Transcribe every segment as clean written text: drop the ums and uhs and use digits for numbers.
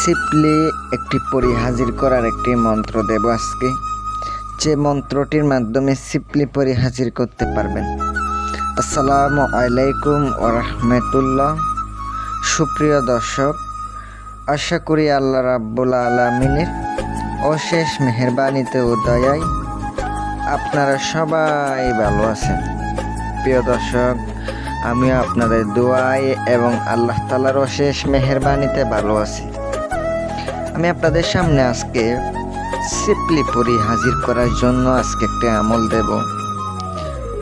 Simply একটি পরি হাজির করার একটি মন্ত্র দেব আজকে, যে মন্ত্রটির মাধ্যমে সিম্পলি পরি হাজির করতে পারবেন। আসসালামু আলাইকুম ওয়া রাহমাতুল্লাহ। সুপ্রিয় দর্শক, আশা করি আল্লাহ রাব্বুল আলামিনের অশেষ মেহেরবানিতে ও দয়ায় আপনারা সবাই ভালো আছেন। প্রিয় দর্শক, আমিও আপনাদের দোয়ায় এবং আল্লাহ তাআলার অশেষ মেহেরবানিতে ভালো আছি। আমি আপনাদের সামনে আজকে সিম্পলি পরি হাজির করার জন্য আজকে একটা আমল দেব।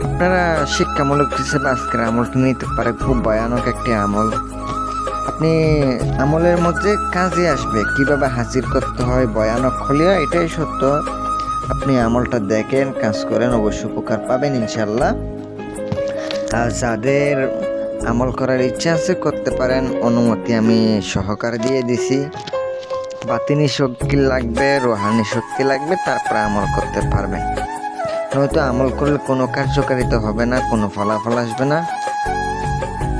আপনারা শিক্ষামূলক হিসেবে আজকের আমলটি নিতে পারে। খুব ভয়ানক একটি আমল। আপনি আমলের মধ্যে কাজে আসবে কিভাবে হাজির করতে হয়। ভয়ানক হলেও এটাই সত্য। আপনি আমলটা দেখেন, কাজ করেন, অবশ্যই উপকার পাবেন ইনশাল্লাহ। আর যাদের আমল করার ইচ্ছা আছে করতে পারেন, অনুমতি আমি সহকারে দিয়ে দিছি। বাতিনি শক্তি লাগবে, রোহানি শক্তি লাগবে, তারপরে আমল করতে পারবেন। নয়তো আমল করলে কোনো কার্যকারিতা হবে না, কোনো ফলাফল আসবে না।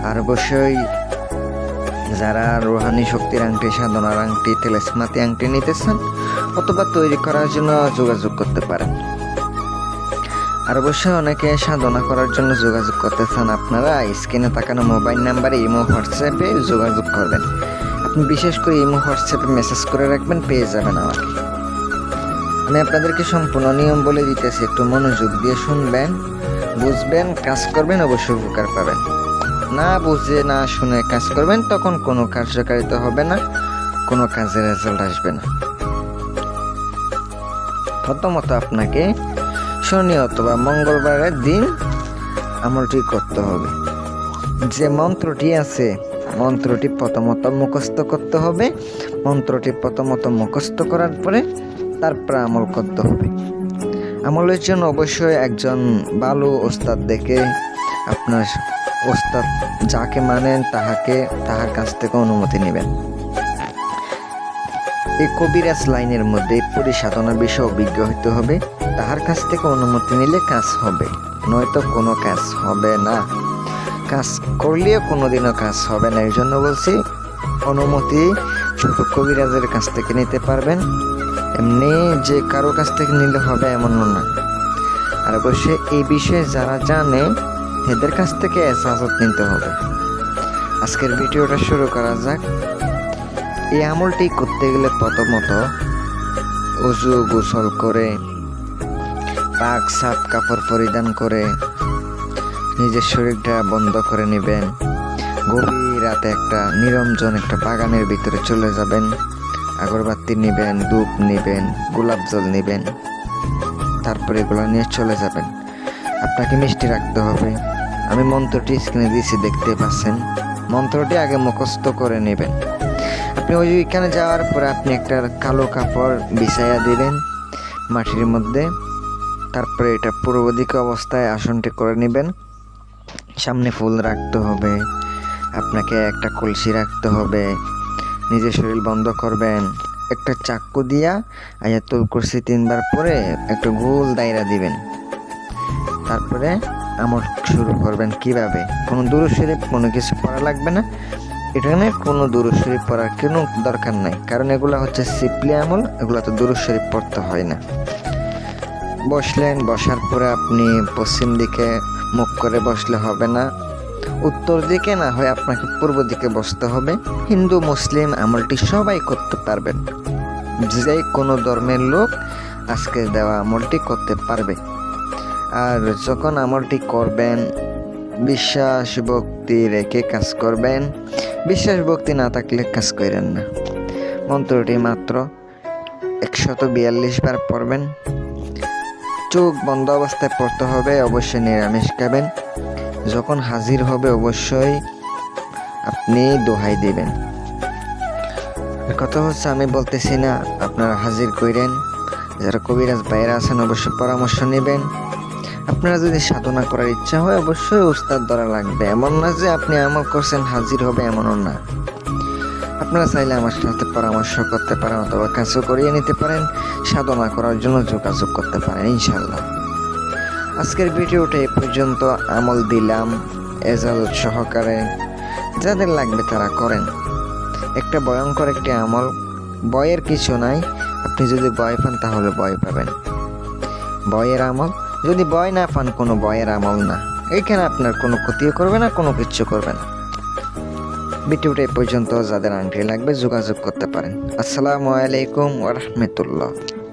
আর অবশ্যই যারা রোহানি শক্তির আংটি, সাধনার আংটি, তেলেসমাতি আংটি নিতে চান অথবা তৈরি করার জন্য যোগাযোগ করতে পারেন। আর অবশ্যই অনেকে সাধনা করার জন্য যোগাযোগ করতে চান, আপনারা স্ক্রিনে তাকানো মোবাইল নাম্বারে ইমো, হোয়াটসঅ্যাপে যোগাযোগ করবেন। আপনি বিশেষ করে ইমো, হোয়াটসঅ্যাপে মেসেজ করে রাখবেন, পেয়ে যাবেন আমাকে। আমি আপনাদেরকে সম্পূর্ণ নিয়ম বলে দিতেছি, একটু মনোযোগ দিয়ে শুনবেন, বুঝবেন, কাজ করবেন, অবশ্যই উপকার পাবেন। না বুঝে না শুনে কাজ করবেন, তখন কোনো কার্যকারিতা হবে না, কোনো কাজের রেজাল্ট আসবে না। প্রথমত আপনাকে শনি অথবা মঙ্গলবারের দিন আমলটি করতে হবে। যে মন্ত্রটি আছে, মন্ত্রটি প্রথমত মুখস্থ করতে হবে। মন্ত্রটি প্রথমত মুখস্থ করার পরে তারপরে আমল করতে হবে। আমলের জন্য অবশ্যই একজন ভালো ওস্তাদ দেখে, আপনার ওস্তাদ যাকে মানেন তাহার কাছ থেকে অনুমতি নেবেন। এই কবিরাজ লাইনের মধ্যে পরিসাধনার বিষয়ে অভিজ্ঞ হতে হবে। তাহার কাছ থেকে অনুমতি নিলে কাজ হবে, নয়তো কোনো কাজ হবে না। কাজ করলেও কোনোদিনও কাজ হবে না। এই জন্য বলছি, অনুমতি শুধু কবিরাজের কাছ থেকে নিতে পারবেন, এমনি যে কারো কাছ থেকে নিলে হবে এমনও না। আর অবশ্যই এই বিষয়ে যারা জানে এদের কাছ থেকে ইজাজত নিতে হবে। আজকের ভিডিওটা শুরু করা যাক। এই আমলটি করতে গেলে প্রথমত ওযু গোসল করে, পাক সাফ কাপড় পরিধান করে নিজের শরীরটা বন্ধ করে নেবেন। গভীর রাতে একটা নিরঞ্জন একটা বাগানের ভিতরে চলে যাবেন। আগরবাতি নেবেন, ধূপ নেবেন, গোলাপ জল নেবেন, তারপরে এগুলো নিয়ে চলে যাবেন। আপনাকে মিষ্টি রাখতে হবে। আমি মন্ত্রটি স্ক্রিনে দিয়েছি, দেখতে পাচ্ছেন। মন্ত্রটি আগে মুখস্থ করে নেবেন। আপনি ওইখানে যাওয়ার পরে আপনি একটা কালো কাপড় বিছাইয়া দিবেন মাটির মধ্যে। তারপরে এটা পূর্ব দিকে অবস্থায় আসনটি করে নেবেন। সামনে ফুল রাখতে হবে, আপনাকে একটা কলসি রাখতে হবে। নিজের শরীর বন্ধ করবেন। একটা চাক্কু দিয়া আয়াতুল কুরসি 3 বার পরে একটা গোল দায়রা দিবেন। তারপরে আমল শুরু করবেন। কিভাবে? কোনো দুরূদ শরীফ কোনো কিছু পড়া লাগবে না। এখানে কোনো দুরূদ শরীফ পড়ার কোনো দরকার নাই, কারণ এগুলো হচ্ছে সিম্পলি আমল, এগুলো তো দুরূদ শরীফ পড়তে হয় না। বসলেন, বসার পরে আপনি পশ্চিম দিকে মুখ করে বসলে হবে না, উত্তর দিকে না হয় আপনাকে পূর্ব দিকে বসতে হবে। হিন্দু মুসলিম আমলটি সবাই করতে পারবেন, যে কোনো ধর্মের লোক আজকে দেওয়া আমলটি করতে পারবে। আর যখন আমলটি করবেন বিশ্বাস ভক্তি রেখে কাজ করবেন। বিশ্বাস ভক্তি না থাকলে কাজ করেন না। মন্ত্রটি মাত্র 142 বার পড়বেন। চোখ বন্ধ অবস্থায় পড়তে হবে। অবশ্যই নিরামিষ খাবেন। যখন হাজির হবে অবশ্যই আপনি দোহাই দিবেন। কথা হচ্ছে, আমি বলতেছি না, আপনারা হাজির করেন। যারা কবিরাজ বাইরে আছেন অবশ্যই পরামর্শ নেবেন। আপনারা যদি সাধনা করার ইচ্ছা হয় অবশ্যই উস্তাদ ধরা লাগবে। এমন না যে আপনি আমল করছেন হাজির হবে, এমনও না। আপনারা চাইলে আমার সাথে পরামর্শ করতে পারেন অথবা কাজও করিয়ে নিতে পারেন। সাধনা করার জন্য যোগাযোগ করতে পারেন ইনশাল্লাহ। আজকের ভিডিওটা এ পর্যন্ত। আমল দিলাম রেজাল্ট সহকারে। যাদের লাগবে তারা করেন। একটা ভয়ঙ্কর একটি আমল, ভয়ের কিছু নাই। আপনি যদি ভয় পান তাহলে ভয় পাবেন। ভয়ের আমল, যদি ভয় না পান কোনো ভয়ের আমল না। এইখানে আপনার কোনো ক্ষতিও করবে না, কোনো কিচ্ছু করবে না। ভিডিওটা এই পর্যন্ত, যাদের আংটি লাগবে যোগাযোগ করতে পারেন। আসসালামু আলাইকুম ওয়া রাহমাতুল্লাহ।